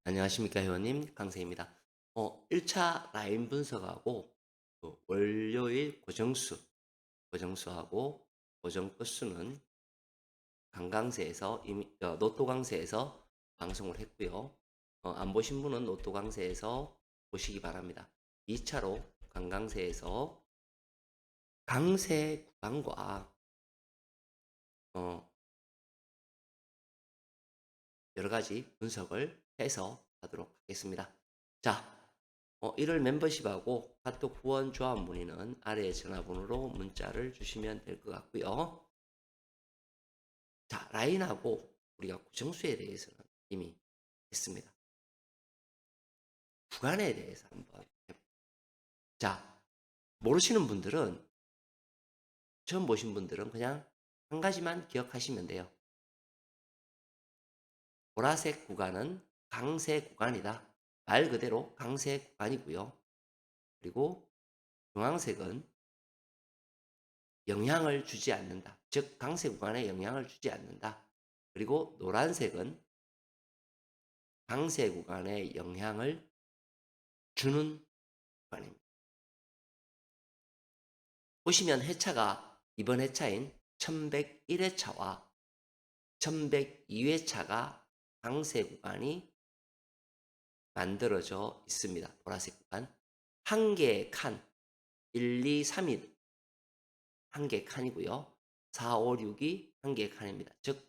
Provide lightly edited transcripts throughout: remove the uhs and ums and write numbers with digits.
안녕하십니까 회원님 강세입니다. 1차 라인 분석하고 월요일 고정수하고 고정 끝수는 강강세에서 이미 노토 강세에서 방송을 했고요. 안 보신 분은 노토 강세에서 보시기 바랍니다. 2차로 강강세에서 강세 구간과 어, 여러 가지 분석을 해서 하도록 하겠습니다. 자, 1월 멤버십하고 카톡 후원 조합 문의는 아래 전화번호로 문자를 주시면 될 것 같고요. 자, 라인하고 우리가 구정수에 대해서는 이미 했습니다. 구간에 대해서 한번 해볼게요. 자, 모르시는 분들은, 처음 보신 분들은 그냥 한 가지만 기억하시면 돼요. 보라색 구간은 강세 구간이다. 말 그대로 강세 구간이고요. 그리고 중앙색은 영향을 주지 않는다. 즉 강세 구간에 영향을 주지 않는다. 그리고 노란색은 강세 구간에 영향을 주는 구간입니다. 보시면 회차가 이번 회차인 1101회차와 1102회차가 강세 구간이 만들어져 있습니다. 보라색 구간. 한 개의 칸, 1, 2, 3이 한 개의 칸이고요. 4, 5, 6이 한 개의 칸입니다. 즉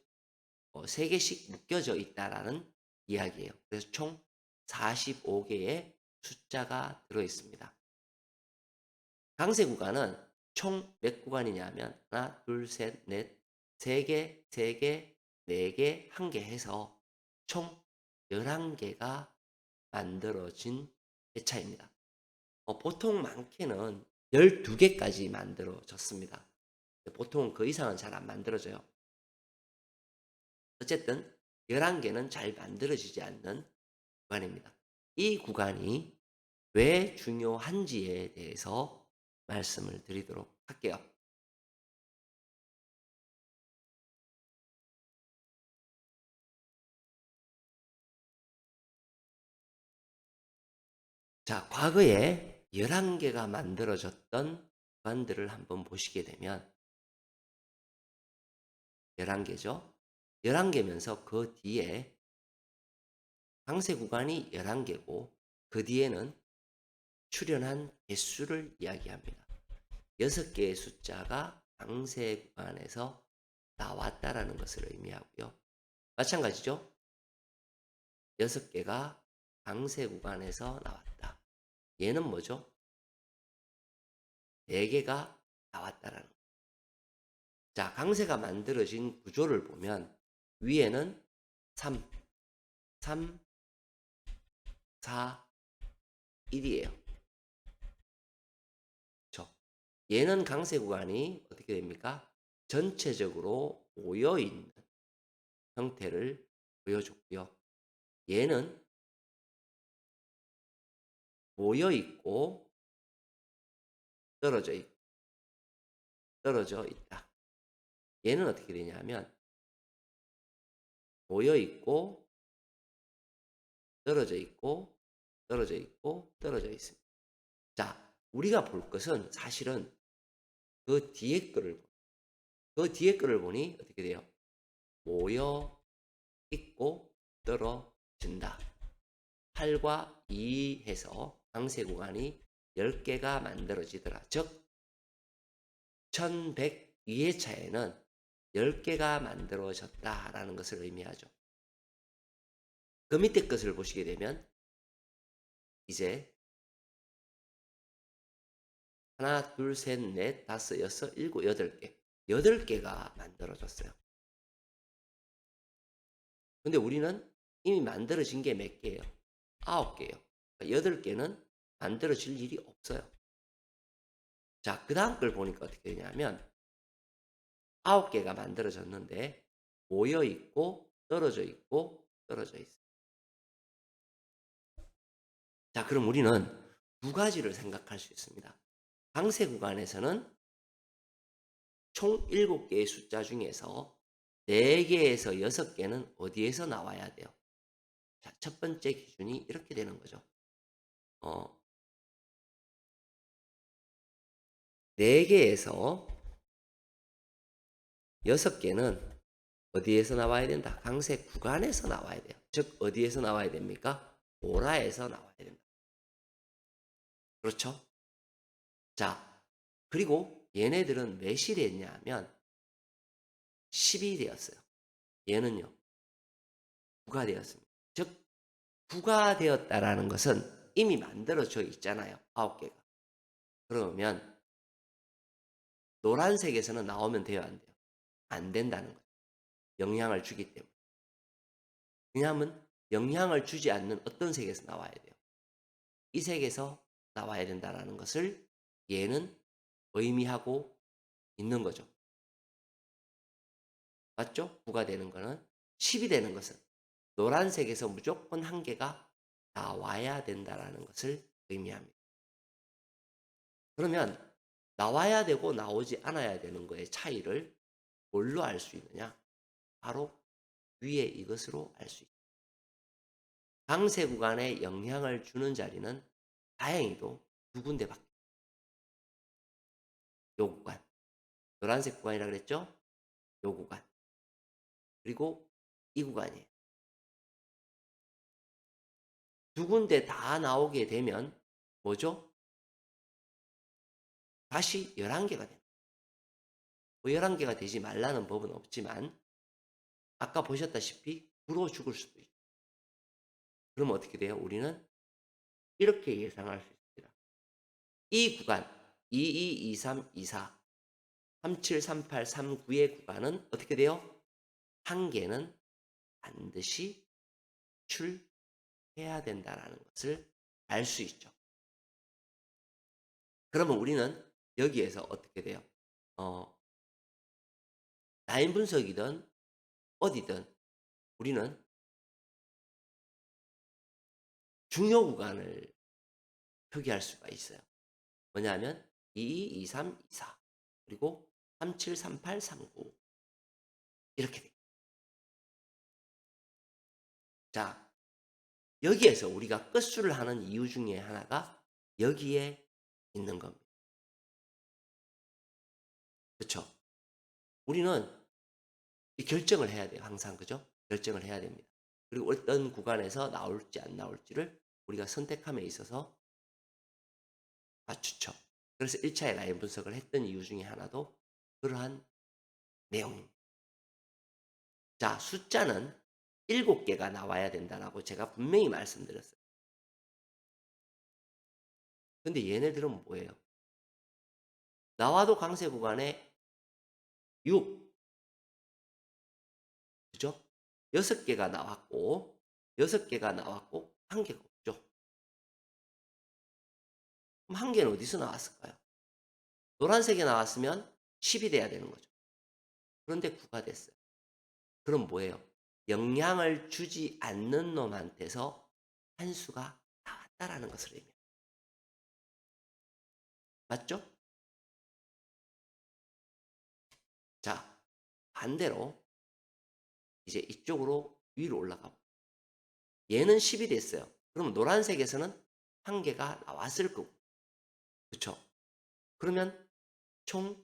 3개씩 묶여져 있다라는 이야기예요. 그래서 총 45개의 숫자가 들어있습니다. 강세 구간은 총 몇 구간이냐면 하나, 둘, 셋, 넷, 3개, 3개, 4개, 1개 해서 총 11개가 만들어진 회차입니다. 보통 많게는 12개까지 만들어졌습니다. 보통 그 이상은 잘 안 만들어져요. 어쨌든 11개는 잘 만들어지지 않는 구간입니다. 이 구간이 왜 중요한지에 대해서 말씀을 드리도록 할게요. 자, 과거에 11개가 만들어졌던 구간들을 한번 보시게 되면 11개죠. 11개면서 그 뒤에 강세 구간이 11개고 그 뒤에는 출현한 개수를 이야기합니다. 6개의 숫자가 강세 구간에서 나왔다라는 것을 의미하고요. 마찬가지죠. 6개가 강세 구간에서 나왔다. 얘는 뭐죠? 4개가 나왔다라는 거예요. 자, 강세가 만들어진 구조를 보면 위에는 3, 3, 4, 1이에요. 그렇죠? 얘는 강세 구간이 어떻게 됩니까? 전체적으로 모여있는 형태를 보여줬고요. 얘는 모여있고 떨어져 있다. 얘는 어떻게 되냐면 모여있고 떨어져 있고 떨어져 있고 떨어져 있습니다. 자, 우리가 볼 것은 사실은 그 뒤에 거를 보니 어떻게 돼요? 모여 있고 떨어진다. 8과 2 해서 강세 구간이 10개가 만들어지더라. 즉 1102회차에는 10개가 만들어졌다라는 것을 의미하죠. 그 밑에 것을 보시게 되면 이제 하나, 둘, 셋, 넷, 다섯, 여섯, 일곱, 8개. 8개가 만들어졌어요. 근데 우리는 이미 만들어진 게 몇 개예요? 9개예요. 8개는 만들어질 일이 없어요. 자, 그 다음 걸 보니까 어떻게 되냐면 9개가 만들어졌는데 모여 있고 떨어져 있고 떨어져 있어요. 자, 그럼 우리는 두 가지를 생각할 수 있습니다. 강세 구간에서는 총 7개의 숫자 중에서 4개에서 6개는 어디에서 나와야 돼요? 자, 첫 번째 기준이 이렇게 되는 거죠. 4개에서 6개는 어디에서 나와야 된다? 강세 구간에서 나와야 돼요. 즉 어디에서 나와야 됩니까? 보라에서 나와야 된다. 그렇죠? 자, 그리고 얘네들은 매실이 했냐면 10이 되었어요. 얘는요, 9가 되었습니다. 즉 9가 되었다라는 것은 이미 만들어져 있잖아요. 9개가. 그러면 노란색에서는 나오면 돼요, 안 돼요? 안 된다는 거예요. 영향을 주기 때문에. 왜냐하면 영향을 주지 않는 어떤 색에서 나와야 돼요? 이 색에서 나와야 된다는 것을 얘는 의미하고 있는 거죠. 맞죠? 9가 되는 거는 10이 되는 것은 노란색에서 무조건 한 개가 나와야 된다는 것을 의미합니다. 그러면 나와야 되고 나오지 않아야 되는 거의 차이를 뭘로 알 수 있느냐? 바로 위에 이것으로 알 수 있다. 강세 구간에 영향을 주는 자리는 다행히도 2군데밖에. 요 구간. 노란색 구간이라 그랬죠? 요 구간. 그리고 이 구간이에요. 2군데 다 나오게 되면 뭐죠? 다시 11개가 됩니다. 11개가 되지 말라는 법은 없지만 아까 보셨다시피 불어 죽을 수도 있죠. 그럼 어떻게 돼요? 우리는 이렇게 예상할 수 있습니다. 이 구간 22, 23, 24, 37, 38, 39의 구간은 어떻게 돼요? 한 개는 반드시 출해야 된다는 것을 알 수 있죠. 그러면 우리는 여기에서 어떻게 돼요? 라인 분석이든 어디든 우리는 중요 구간을 표기할 수가 있어요. 뭐냐면 22, 23, 24 그리고 37, 38, 39 이렇게 돼요. 자, 여기에서 우리가 끝수를 하는 이유 중에 하나가 여기에 있는 겁니다. 그렇죠? 우리는 결정을 해야 돼요. 항상 그죠? 결정을 해야 됩니다. 그리고 어떤 구간에서 나올지 안 나올지를 우리가 선택함에 있어서 맞추죠. 그래서 1차에 라인 분석을 했던 이유 중에 하나도 그러한 내용입니다. 자, 숫자는 7개가 나와야 된다라고 제가 분명히 말씀드렸어요. 근데 얘네들은 뭐예요? 나와도 강세 구간에 6, 그죠? 6개가 나왔고, 6개가 나왔고, 1개가 없죠. 그럼 1개는 어디서 나왔을까요? 노란색에 나왔으면 10이 돼야 되는 거죠. 그런데 9가 됐어요. 그럼 뭐예요? 영향을 주지 않는 놈한테서 한 수가 나왔다라는 것을 의미해요. 맞죠? 자, 반대로 이제 이쪽으로 위로 올라가고 얘는 10이 됐어요. 그러면 노란색에서는 1개가 나왔을 거고 그렇죠? 그러면 총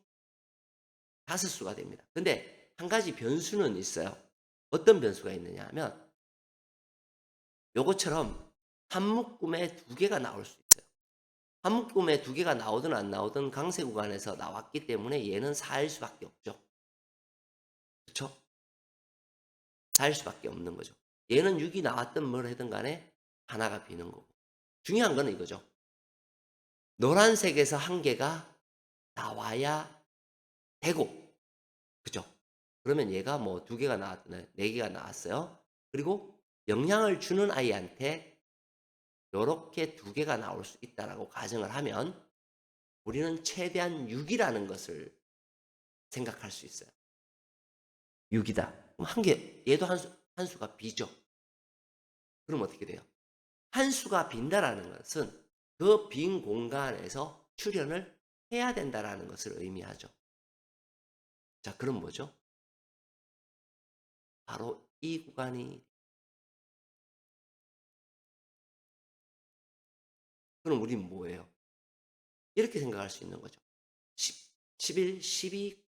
5수가 됩니다. 근데 한 가지 변수는 있어요. 어떤 변수가 있느냐 하면 요것처럼 한 묶음에 2개가 나올 수 있어요. 한 묶음에 2개가 나오든 안 나오든 강세 구간에서 나왔기 때문에 얘는 4일 수밖에 없죠. 그렇죠? 4일 수밖에 없는 거죠. 얘는 6이 나왔든 뭘 하든 간에 하나가 비는 거고. 중요한 거는 이거죠. 노란색에서 1개가 나와야 되고 그죠? 그러면 얘가 뭐 2개가 나왔든 4개가 나왔어요. 그리고 영향을 주는 아이한테 요렇게 2개가 나올 수 있다라고 가정을 하면 우리는 최대한 6이라는 것을 생각할 수 있어요. 6이다. 그럼 1개, 얘도 한 수가 비죠. 그럼 어떻게 돼요? 한 수가 빈다라는 것은 그 빈 공간에서 출현을 해야 된다라는 것을 의미하죠. 자, 그럼 뭐죠? 바로 이 구간이 그럼 우리는 뭐예요? 이렇게 생각할 수 있는 거죠. 11, 12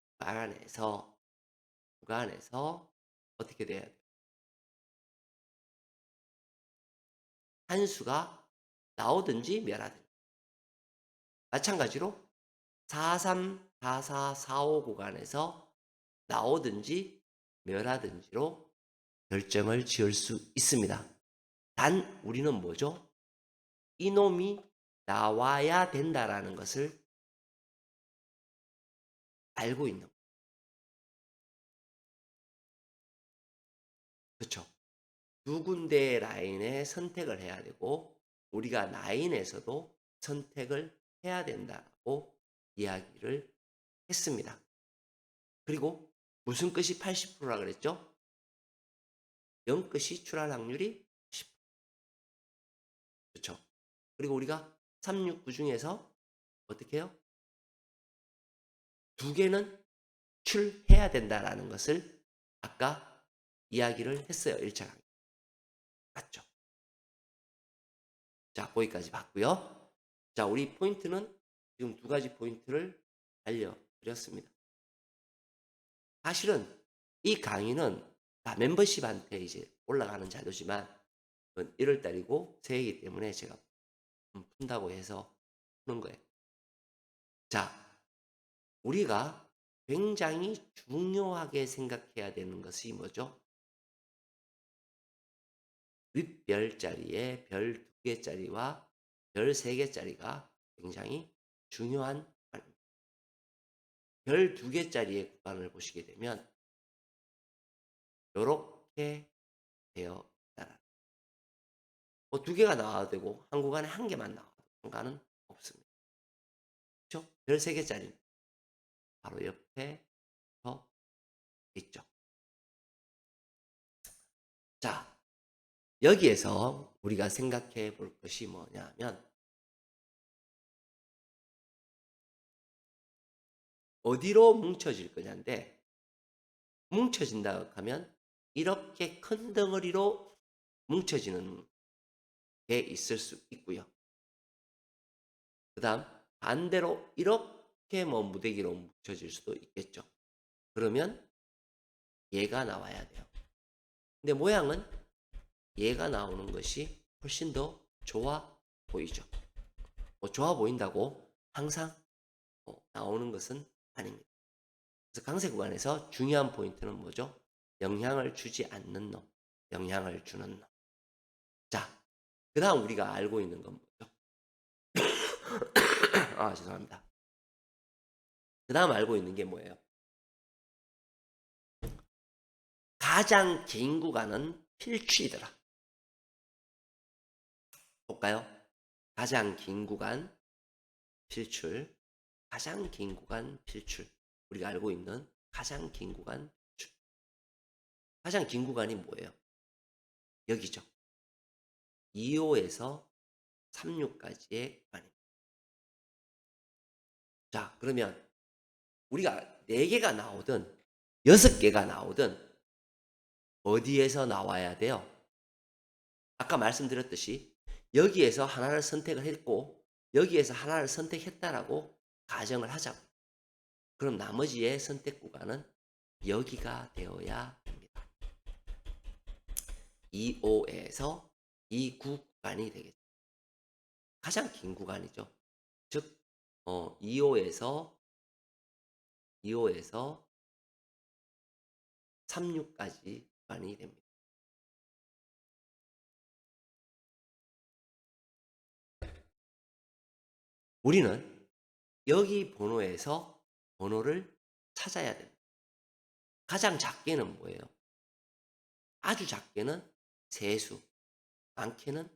구간에서 어떻게 돼야 돼요? 한 수가 나오든지 멸하든지. 마찬가지로 43, 44, 45 구간에서 나오든지 멸하든지로 결정을 지을 수 있습니다. 단 우리는 뭐죠? 이놈이 나와야 된다라는 것을 알고 있는 거예요. 그렇죠? 두 군데의 라인에 선택을 해야 되고 우리가 라인에서도 선택을 해야 된다고 이야기를 했습니다. 그리고 무슨 끝이 80%라 그랬죠? 0끝이 출할 확률이 10%. 그렇죠? 그리고 우리가 369 중에서 어떻게 해요? 두 개는 출해야 된다라는 것을 아까 이야기를 했어요. 1차 강의. 맞죠? 자, 거기까지 봤고요. 자, 우리 포인트는 지금 두 가지 포인트를 알려드렸습니다. 사실은 이 강의는 다 멤버십한테 이제 올라가는 자료지만 1월 달이고 새해이기 때문에 제가 푼다고 해서 푸는 거예요. 자, 우리가 굉장히 중요하게 생각해야 되는 것이 뭐죠? 윗별자리에 별 2개짜리와 별 3개짜리가 굉장히 중요한 구간입니다. 별 2개짜리의 구간을 보시게 되면 이렇게 되어 있다. 뭐 2개가 나와도 되고 한 구간에 1개만 나와도 상관은 없습니다. 그렇죠? 별 3개짜리 바로 옆에 더 있죠. 자, 여기에서 우리가 생각해 볼 것이 뭐냐면 어디로 뭉쳐질 거냐인데 뭉쳐진다 하면 이렇게 큰 덩어리로 뭉쳐지는 게 있을 수 있고요. 그 다음 반대로 이렇게 뭐 무대기로 뭉쳐질 수도 있겠죠. 그러면 얘가 나와야 돼요. 근데 모양은 얘가 나오는 것이 훨씬 더 좋아 보이죠. 뭐 좋아 보인다고 항상 나오는 것은 아닙니다. 그래서 강세 구간에서 중요한 포인트는 뭐죠? 영향을 주지 않는 놈, 영향을 주는 놈. 자, 그 다음 우리가 알고 있는 건 뭐죠? 아, 죄송합니다. 그 다음 알고 있는 게 뭐예요? 가장 긴 구간은 필출이더라. 볼까요? 가장 긴 구간 필출, 가장 긴 구간 필출. 우리가 알고 있는 가장 긴 구간 필출. 가장 긴 구간이 뭐예요? 여기죠. 2호에서 36까지의 구간입니다. 자, 그러면 우리가 4개가 나오든 6개가 나오든 어디에서 나와야 돼요? 아까 말씀드렸듯이 여기에서 하나를 선택을 했고 여기에서 하나를 선택했다라고 가정을 하자고. 그럼 나머지의 선택 구간은 여기가 되어야 됩니다. 2호에서 2구 구간이 되겠죠. 가장 긴 구간이죠. 즉 2호에서 36까지 구간이 됩니다. 우리는 여기 번호에서 번호를 찾아야 됩니다. 가장 작게는 뭐예요? 아주 작게는 3수, 많게는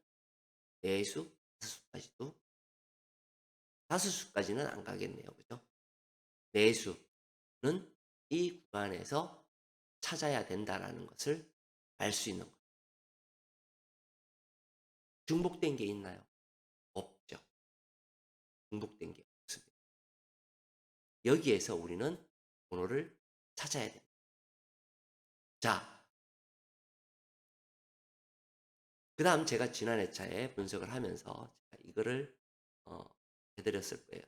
4수, 5수까지도 5수까지는 안 가겠네요. 그죠? 4수는 이 구간에서 찾아야 된다라는 것을 알 수 있는 거예요. 중복된 게 있나요? 없죠. 중복된 게 없습니다. 여기에서 우리는 번호를 찾아야 됩니다. 자, 그 다음 제가 지난 회차에 분석을 하면서 이거를 어, 해드렸을 거예요.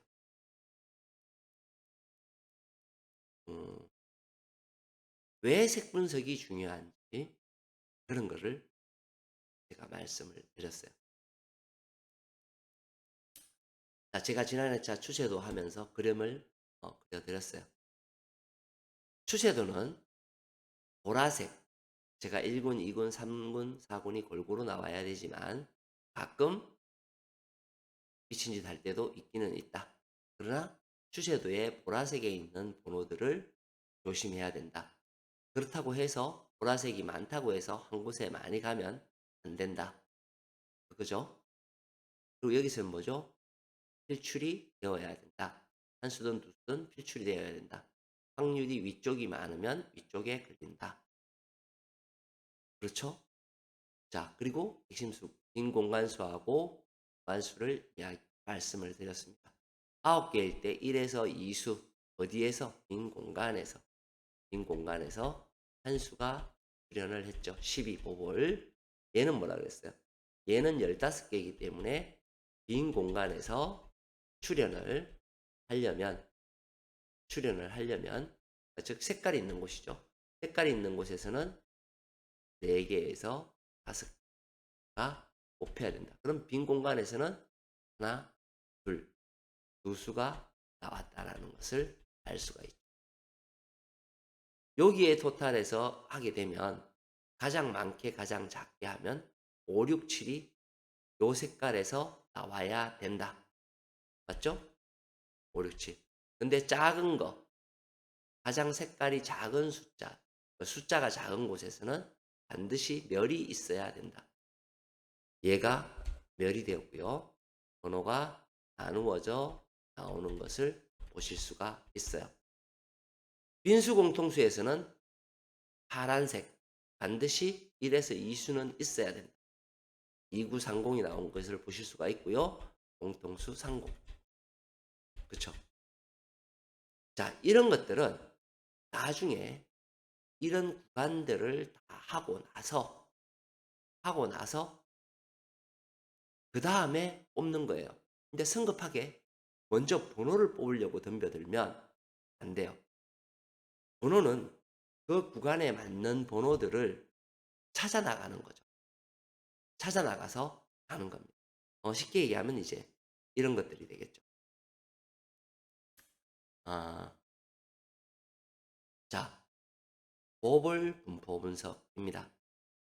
음, 왜 색분석이 중요한지 그런 거를 제가 말씀을 드렸어요. 자, 제가 지난해 차 추세도 하면서 그림을 그려드렸어요. 추세도는 보라색, 제가 1군, 2군, 3군, 4군이 골고루 나와야 되지만 가끔 미친 짓 할 때도 있기는 있다. 그러나 추세도에 보라색에 있는 번호들을 조심해야 된다. 그렇다고 해서 보라색이 많다고 해서 한 곳에 많이 가면 안 된다. 그죠? 그리고 여기서는 뭐죠? 필출이 되어야 된다. 한 수든 두 수든 필출이 되어야 된다. 확률이 위쪽이 많으면 위쪽에 걸린다. 그렇죠? 자, 그리고 핵심수, 빈 공간수하고 무한수를 말씀을 드렸습니다. 9개일 때 1에서 2수, 어디에서? 빈 공간에서 한 수가 출현을 했죠. 12보볼. 얘는 뭐라 그랬어요? 얘는 15개이기 때문에 빈 공간에서 출현을 하려면, 즉 색깔이 있는 곳이죠. 색깔이 있는 곳에서는 4개에서 5개가 곱해야 된다. 그럼 빈 공간에서는 하나, 둘, 두 수가 나왔다라는 것을 알 수가 있죠. 여기에 토탈해서 하게 되면 가장 많게 가장 작게 하면 5, 6, 7이 요 색깔에서 나와야 된다. 맞죠? 5, 6, 7. 근데 작은 거, 가장 색깔이 작은 숫자, 숫자가 작은 곳에서는 반드시 멸이 있어야 된다. 얘가 멸이 되었고요. 번호가 나누어져 나오는 것을 보실 수가 있어요. 빈수 공통수에서는 파란색, 반드시 1에서 2수는 있어야 된다. 2930이 나온 것을 보실 수가 있고요. 공통수 30. 그쵸? 자, 이런 것들은 나중에 이런 구간들을 다 하고 나서 그 다음에 뽑는 거예요. 근데 성급하게 먼저 번호를 뽑으려고 덤벼들면 안 돼요. 번호는 그 구간에 맞는 번호들을 찾아 나가는 거죠. 찾아 나가서 가는 겁니다. 쉽게 얘기하면 이제 이런 것들이 되겠죠. 아, 자, 보벌 분포 분석입니다.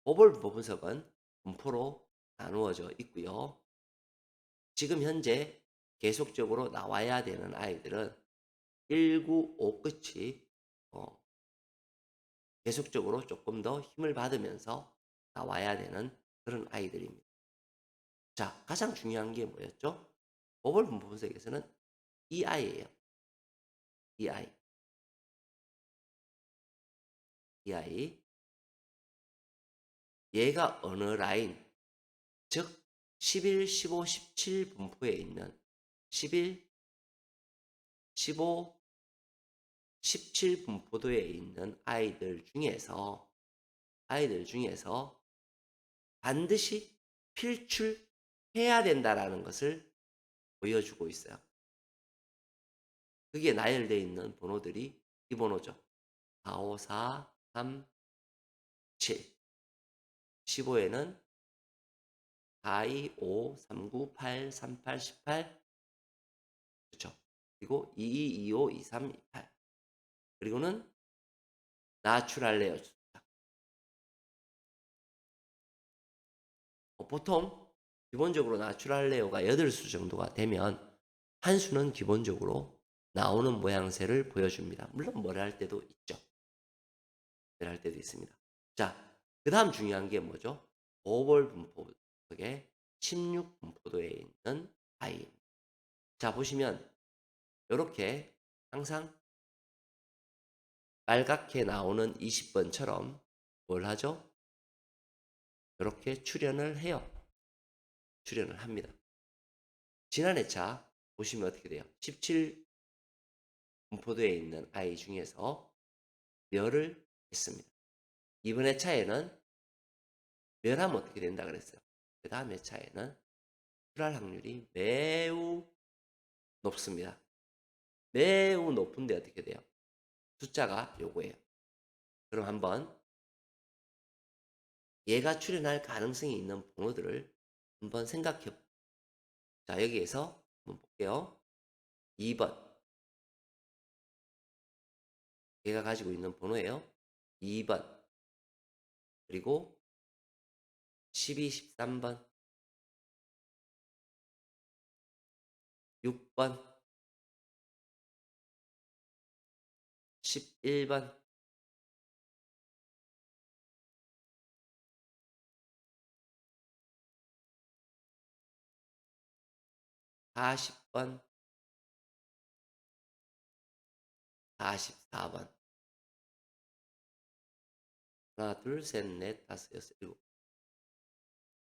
보벌 분포 분석은 분포로 나누어져 있고요. 지금 현재 계속적으로 나와야 되는 아이들은 195 끝이 계속적으로 조금 더 힘을 받으면서 나와야 되는 그런 아이들입니다. 자, 가장 중요한 게 뭐였죠? 보벌 분포 분석에서는 이 아이예요. 이 아이. 이 아이. 얘가 어느 라인, 즉 11, 15, 17 분포에 있는 11, 15, 17 분포도에 있는 아이들 중에서 반드시 필출해야 된다라는 것을 보여주고 있어요. 그게 나열되어 있는 번호들이 이 번호죠. 4, 5, 4, 3, 7. 15에는 4, 2, 5, 3, 9, 8, 3, 8, 18. 그렇죠. 그리고 2, 2, 2, 5, 2, 3, 2, 8. 그리고는 나추랄레어 숫자. 보통 기본적으로 나추랄레어가 8수 정도가 되면 한 수는 기본적으로 나오는 모양새를 보여줍니다. 물론 뭘 할 때도 있죠. 뭘 할 때도 있습니다. 자, 그 다음 중요한 게 뭐죠? 오벌 분포 속에 16 분포도에 있는 아이. 자, 보시면 이렇게 항상 빨갛게 나오는 20번처럼 뭘 하죠? 이렇게 출현을 해요. 출현을 합니다. 지난 회차 보시면 어떻게 돼요? 17 분포도에 있는 아이 중에서 멸을 했습니다. 이번 회차에는 멸하면 어떻게 된다 그랬어요? 그 다음 회차에는 탈출할 확률이 매우 높습니다. 매우 높은데 어떻게 돼요? 숫자가 요거예요. 그럼 한번 얘가 출현할 가능성이 있는 번호들을 한번 생각해 볼게요. 자, 여기에서 한번 볼게요. 2번. 얘가 가지고 있는 번호예요. 2번. 그리고 12, 13번. 6번. 11번. 40번. 44번. 하나, 둘, 셋, 넷, 다섯, 여섯, 일곱.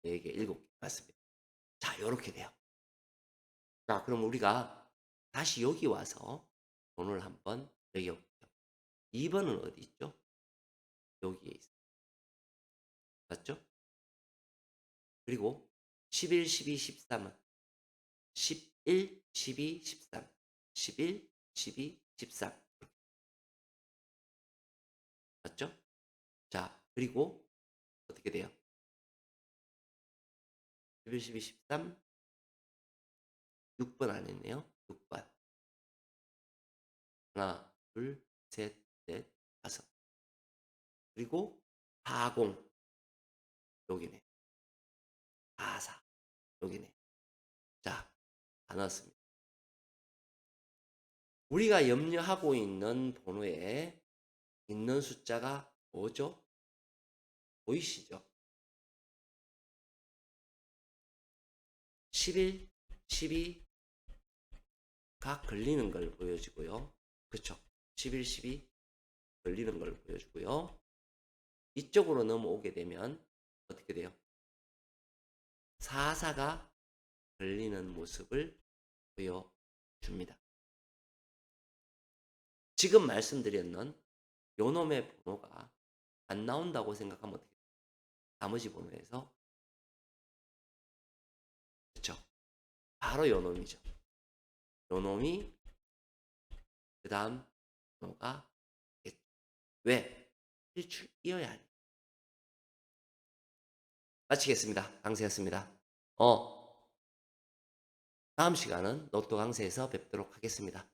4개, 7개. 맞습니다. 자, 요렇게 돼요. 자, 그럼 우리가 다시 여기 와서 번호를 한번 매겨볼게요. 2번은 어디 있죠? 여기에 있어요. 맞죠? 그리고 11, 12, 13은 11, 12, 13. 11, 12, 13. 맞죠? 자, 그리고 어떻게 돼요? 11, 12, 13. 6번 안 했네요. 6번. 하나, 둘, 셋, 넷, 다섯. 그리고 40. 여기네. 44. 여기네. 자, 다 넣었습니다. 우리가 염려하고 있는 번호에 있는 숫자가 뭐죠? 보이시죠? 11, 12가 걸리는 걸 보여주고요. 그쵸? 11, 12 걸리는 걸 보여주고요. 이쪽으로 넘어오게 되면 어떻게 돼요? 44가 걸리는 모습을 보여줍니다. 지금 말씀드렸는 요놈의 번호가 안 나온다고 생각하면 어떻게 돼요? 나머지 번호에서 그쵸? 바로 요놈이죠. 요놈이 그 다음 번호가 겠죠. 왜? 필출이어야 하니. 마치겠습니다. 강세였습니다. 다음 시간은 로또 강세에서 뵙도록 하겠습니다.